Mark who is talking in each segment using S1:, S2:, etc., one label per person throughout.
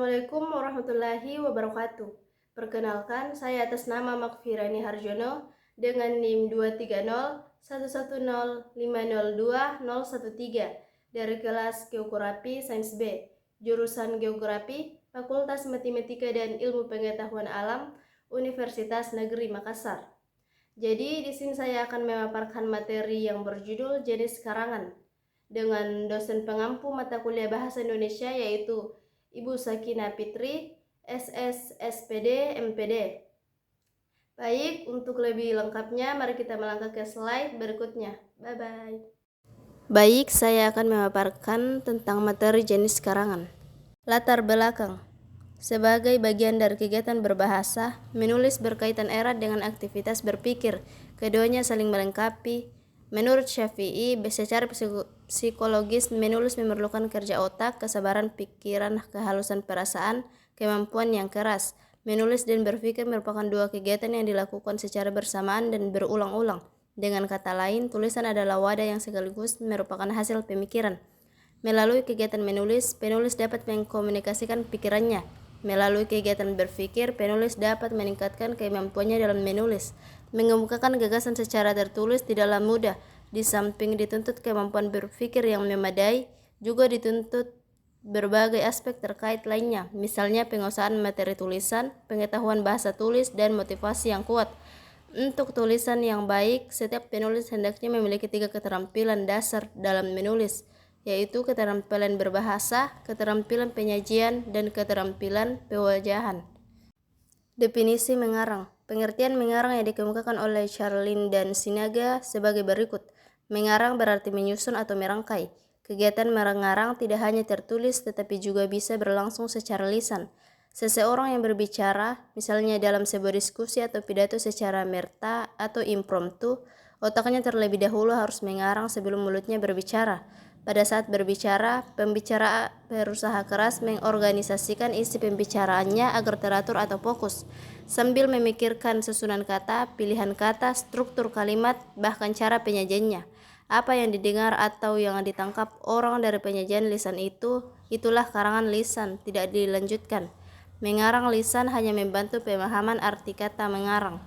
S1: Assalamualaikum warahmatullahi wabarakatuh. Perkenalkan, saya atas nama Makfirani Harjono dengan NIM 23011050213 dari kelas Geografi Sains B, jurusan Geografi, Fakultas Matematika dan Ilmu Pengetahuan Alam, Universitas Negeri Makassar. Jadi di sini saya akan memaparkan materi yang berjudul jenis karangan dengan dosen pengampu mata kuliah Bahasa Indonesia yaitu Ibu Sakina Fitri, SS, SPD, MPD. Baik, untuk lebih lengkapnya mari kita melangkah ke slide berikutnya. Bye-bye. Baik, saya akan memaparkan tentang materi jenis karangan. Latar belakang. Sebagai bagian dari kegiatan berbahasa, menulis berkaitan erat dengan aktivitas berpikir. Keduanya saling melengkapi. Menurut Syafi'i, secara psikologis, menulis memerlukan kerja otak, kesabaran pikiran, kehalusan perasaan, kemampuan yang keras. Menulis dan berpikir merupakan dua kegiatan yang dilakukan secara bersamaan dan berulang-ulang. Dengan kata lain, tulisan adalah wadah yang sekaligus merupakan hasil pemikiran. Melalui kegiatan menulis, penulis dapat mengkomunikasikan pikirannya. Melalui kegiatan berpikir, penulis dapat meningkatkan kemampuannya dalam menulis. Mengemukakan gagasan secara tertulis tidaklah mudah. Di samping dituntut kemampuan berpikir yang memadai, juga dituntut berbagai aspek terkait lainnya, misalnya penguasaan materi tulisan, pengetahuan bahasa tulis, dan motivasi yang kuat. Untuk tulisan yang baik, setiap penulis hendaknya memiliki 3 keterampilan dasar dalam menulis, yaitu keterampilan berbahasa, keterampilan penyajian, dan keterampilan pewajahan. Definisi mengarang. Pengertian mengarang yang dikemukakan oleh Charlene dan Sinaga sebagai berikut. Mengarang berarti menyusun atau merangkai. Kegiatan mengarang tidak hanya tertulis tetapi juga bisa berlangsung secara lisan. Seseorang yang berbicara, misalnya dalam sebuah diskusi atau pidato secara merta atau impromptu, otaknya terlebih dahulu harus mengarang sebelum mulutnya berbicara. Pada saat berbicara, pembicara berusaha keras mengorganisasikan isi pembicaraannya agar teratur atau fokus, sambil memikirkan susunan kata, pilihan kata, struktur kalimat, bahkan cara penyajiannya. Apa yang didengar atau yang ditangkap orang dari penyajian lisan itulah karangan lisan, tidak dilanjutkan. Mengarang lisan hanya membantu pemahaman arti kata mengarang.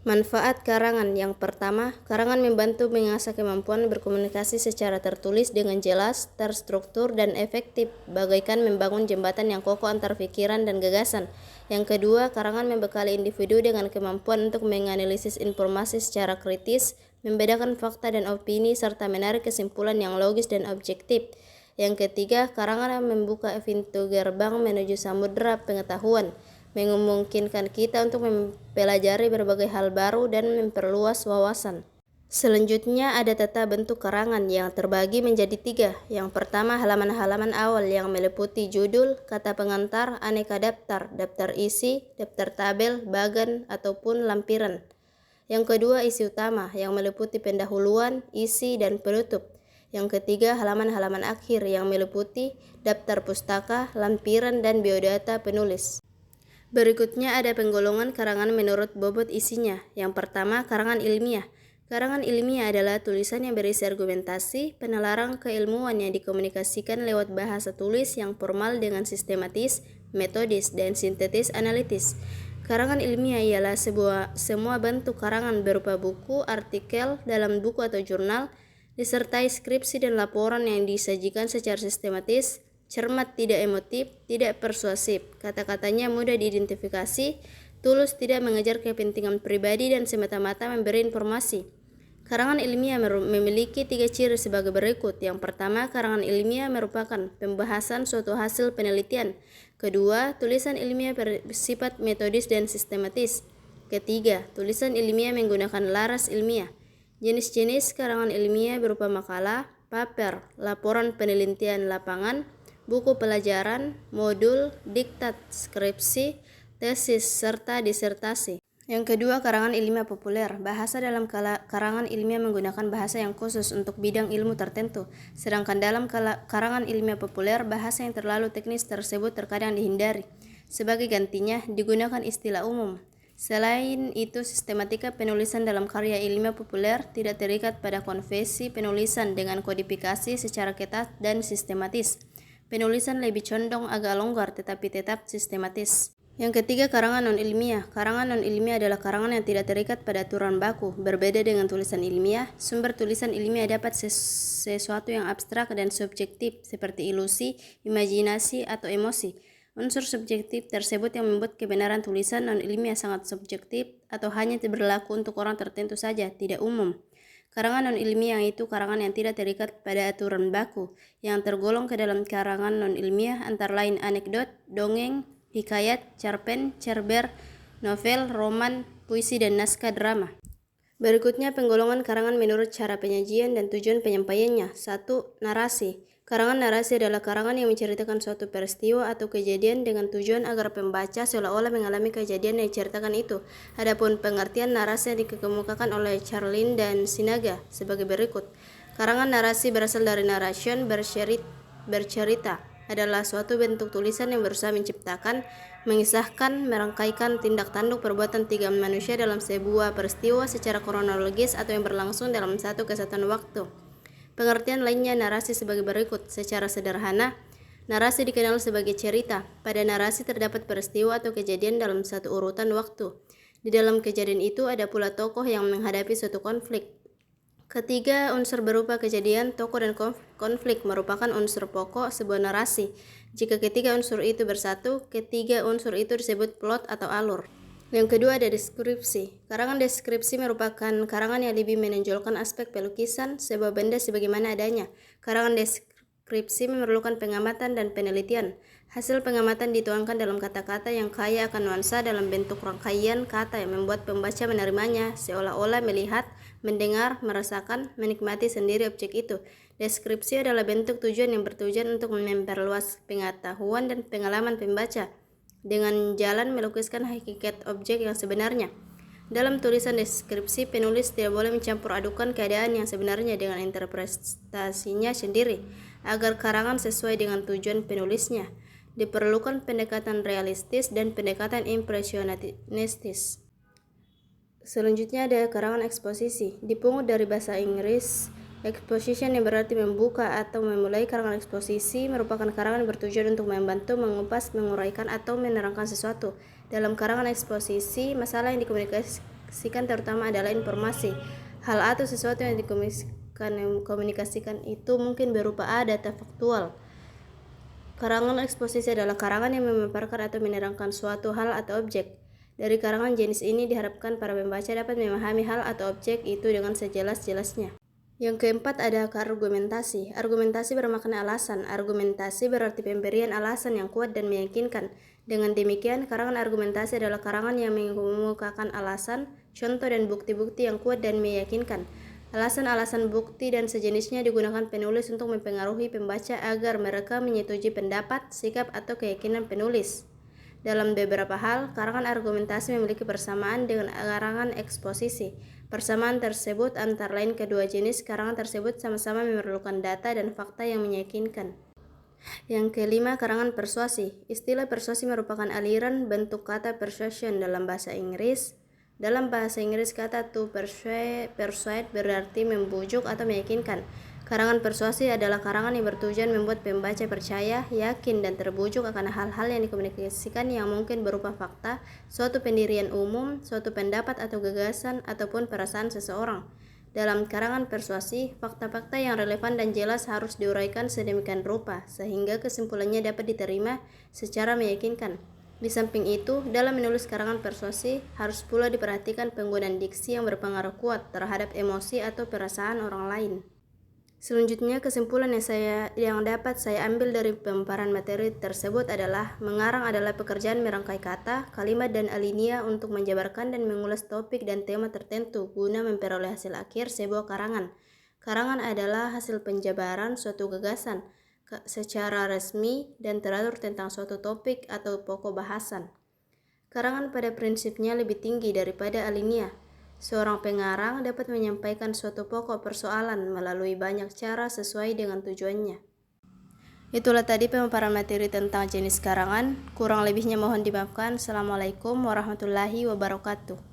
S1: Manfaat karangan. Yang pertama, karangan membantu mengasah kemampuan berkomunikasi secara tertulis dengan jelas, terstruktur, dan efektif, bagaikan membangun jembatan yang kokoh antar pikiran dan gagasan. Yang kedua, karangan membekali individu dengan kemampuan untuk menganalisis informasi secara kritis, membedakan fakta dan opini, serta menarik kesimpulan yang logis dan objektif. Yang ketiga, karangan membuka pintu gerbang menuju samudera pengetahuan, memungkinkan kita untuk mempelajari berbagai hal baru dan memperluas wawasan. Selanjutnya ada tata bentuk karangan yang terbagi menjadi 3. Yang pertama, halaman-halaman awal yang meliputi judul, kata pengantar, aneka daftar, daftar isi, daftar tabel, bagan, ataupun lampiran. Yang kedua, isi utama yang meliputi pendahuluan, isi, dan penutup. Yang ketiga, halaman-halaman akhir yang meliputi daftar pustaka, lampiran, dan biodata penulis. Berikutnya ada penggolongan karangan menurut bobot isinya. Yang pertama, karangan ilmiah. Karangan ilmiah adalah tulisan yang berisi argumentasi, penalaran keilmuan yang dikomunikasikan lewat bahasa tulis yang formal dengan sistematis, metodis, dan sintetis analitis. Karangan ilmiah ialah semua bentuk karangan berupa buku, artikel, dalam buku atau jurnal, disertai skripsi dan laporan yang disajikan secara sistematis, cermat, tidak emotif, tidak persuasif. Kata-katanya mudah diidentifikasi, tulus, tidak mengejar kepentingan pribadi, dan semata-mata memberi informasi. Karangan ilmiah memiliki 3 ciri sebagai berikut. Yang pertama, karangan ilmiah merupakan pembahasan suatu hasil penelitian. Kedua, tulisan ilmiah bersifat metodis dan sistematis. Ketiga, tulisan ilmiah menggunakan laras ilmiah. Jenis-jenis karangan ilmiah berupa makalah, paper, laporan penelitian lapangan, buku pelajaran, modul, diktat, skripsi, tesis, serta disertasi. Yang kedua, karangan ilmiah populer. Bahasa dalam karangan ilmiah menggunakan bahasa yang khusus untuk bidang ilmu tertentu. Sedangkan dalam karangan ilmiah populer, bahasa yang terlalu teknis tersebut terkadang dihindari. Sebagai gantinya, digunakan istilah umum. Selain itu, sistematika penulisan dalam karya ilmiah populer tidak terikat pada konvensi penulisan dengan kodifikasi secara ketat dan sistematis. Penulisan lebih condong agak longgar tetapi tetap sistematis. Yang ketiga, karangan non-ilmiah. Karangan non-ilmiah adalah karangan yang tidak terikat pada aturan baku. Berbeda dengan tulisan ilmiah, sumber tulisan ilmiah dapat sesuatu yang abstrak dan subjektif seperti ilusi, imajinasi, atau emosi. Unsur subjektif tersebut yang membuat kebenaran tulisan non-ilmiah sangat subjektif atau hanya berlaku untuk orang tertentu saja, tidak umum. Karangan non-ilmiah itu karangan yang tidak terikat pada aturan baku, yang tergolong ke dalam karangan non-ilmiah antara lain anekdot, dongeng, hikayat, cerpen, cerber, novel, roman, puisi, dan naskah drama. Berikutnya penggolongan karangan menurut cara penyajian dan tujuan penyampaiannya. 1. Narasi. Karangan narasi adalah karangan yang menceritakan suatu peristiwa atau kejadian dengan tujuan agar pembaca seolah-olah mengalami kejadian yang diceritakan itu. Adapun pengertian narasi yang dikemukakan oleh Charlene dan Sinaga sebagai berikut. Karangan narasi berasal dari narration, bercerita adalah suatu bentuk tulisan yang berusaha menciptakan, mengisahkan, merangkaikan tindak tanduk perbuatan tiga manusia dalam sebuah peristiwa secara kronologis atau yang berlangsung dalam satu kesatuan waktu. Pengertian lainnya narasi sebagai berikut. Secara sederhana, narasi dikenal sebagai cerita. Pada narasi terdapat peristiwa atau kejadian dalam satu urutan waktu. Di dalam kejadian itu ada pula tokoh yang menghadapi suatu konflik. Ketiga, unsur berupa kejadian, tokoh, dan konflik merupakan unsur pokok sebuah narasi. Jika ketiga unsur itu bersatu, ketiga unsur itu disebut plot atau alur. Yang kedua ada deskripsi. Karangan deskripsi merupakan karangan yang lebih menonjolkan aspek pelukisan sebuah benda sebagaimana adanya. Karangan deskripsi memerlukan pengamatan dan penelitian. Hasil pengamatan dituangkan dalam kata-kata yang kaya akan nuansa dalam bentuk rangkaian kata yang membuat pembaca menerimanya seolah-olah melihat, mendengar, merasakan, menikmati sendiri objek itu. Deskripsi adalah bentuk tujuan yang bertujuan untuk memperluas pengetahuan dan pengalaman pembaca dengan jalan melukiskan hakikat objek yang sebenarnya. Dalam tulisan deskripsi, penulis tidak boleh mencampur adukan keadaan yang sebenarnya dengan interpretasinya sendiri, agar karangan sesuai dengan tujuan penulisnya. Diperlukan pendekatan realistis dan pendekatan impresionistis. Selanjutnya ada karangan eksposisi. Dipungut dari bahasa Inggris, exposition yang berarti membuka atau memulai. Karangan eksposisi merupakan karangan bertujuan untuk membantu, mengupas, menguraikan, atau menerangkan sesuatu. Dalam karangan eksposisi, masalah yang dikomunikasikan terutama adalah informasi. Hal atau sesuatu yang dikomunikasikan itu mungkin berupa data faktual. Karangan eksposisi adalah karangan yang memaparkan atau menerangkan suatu hal atau objek. Dari karangan jenis ini diharapkan para pembaca dapat memahami hal atau objek itu dengan sejelas-jelasnya. Yang keempat ada argumentasi. Argumentasi bermakna alasan. Argumentasi berarti pemberian alasan yang kuat dan meyakinkan. Dengan demikian, karangan argumentasi adalah karangan yang mengemukakan alasan, contoh, dan bukti-bukti yang kuat dan meyakinkan. Alasan-alasan, bukti, dan sejenisnya digunakan penulis untuk mempengaruhi pembaca agar mereka menyetujui pendapat, sikap, atau keyakinan penulis. Dalam beberapa hal, karangan argumentasi memiliki persamaan dengan karangan eksposisi. Persamaan tersebut antara lain kedua jenis karangan tersebut sama-sama memerlukan data dan fakta yang meyakinkan. Yang kelima, karangan persuasi. Istilah persuasi merupakan aliran bentuk kata persuasion dalam bahasa Inggris. Dalam bahasa Inggris, kata to persuade berarti membujuk atau meyakinkan. Karangan persuasi adalah karangan yang bertujuan membuat pembaca percaya, yakin, dan terbujuk akan hal-hal yang dikomunikasikan yang mungkin berupa fakta, suatu pendirian umum, suatu pendapat atau gagasan, ataupun perasaan seseorang. Dalam karangan persuasi, fakta-fakta yang relevan dan jelas harus diuraikan sedemikian rupa, sehingga kesimpulannya dapat diterima secara meyakinkan. Di samping itu, dalam menulis karangan persuasi, harus pula diperhatikan penggunaan diksi yang berpengaruh kuat terhadap emosi atau perasaan orang lain. Selanjutnya, kesimpulan yang dapat saya ambil dari pemaparan materi tersebut adalah mengarang adalah pekerjaan merangkai kata, kalimat, dan alinea untuk menjabarkan dan mengulas topik dan tema tertentu guna memperoleh hasil akhir sebuah karangan. Karangan adalah hasil penjabaran suatu gagasan secara resmi dan teratur tentang suatu topik atau pokok bahasan. Karangan pada prinsipnya lebih tinggi daripada alinea. Seorang pengarang dapat menyampaikan suatu pokok persoalan melalui banyak cara sesuai dengan tujuannya. Itulah tadi pemaparan materi tentang jenis karangan. Kurang lebihnya mohon dimaafkan. Assalamualaikum warahmatullahi wabarakatuh.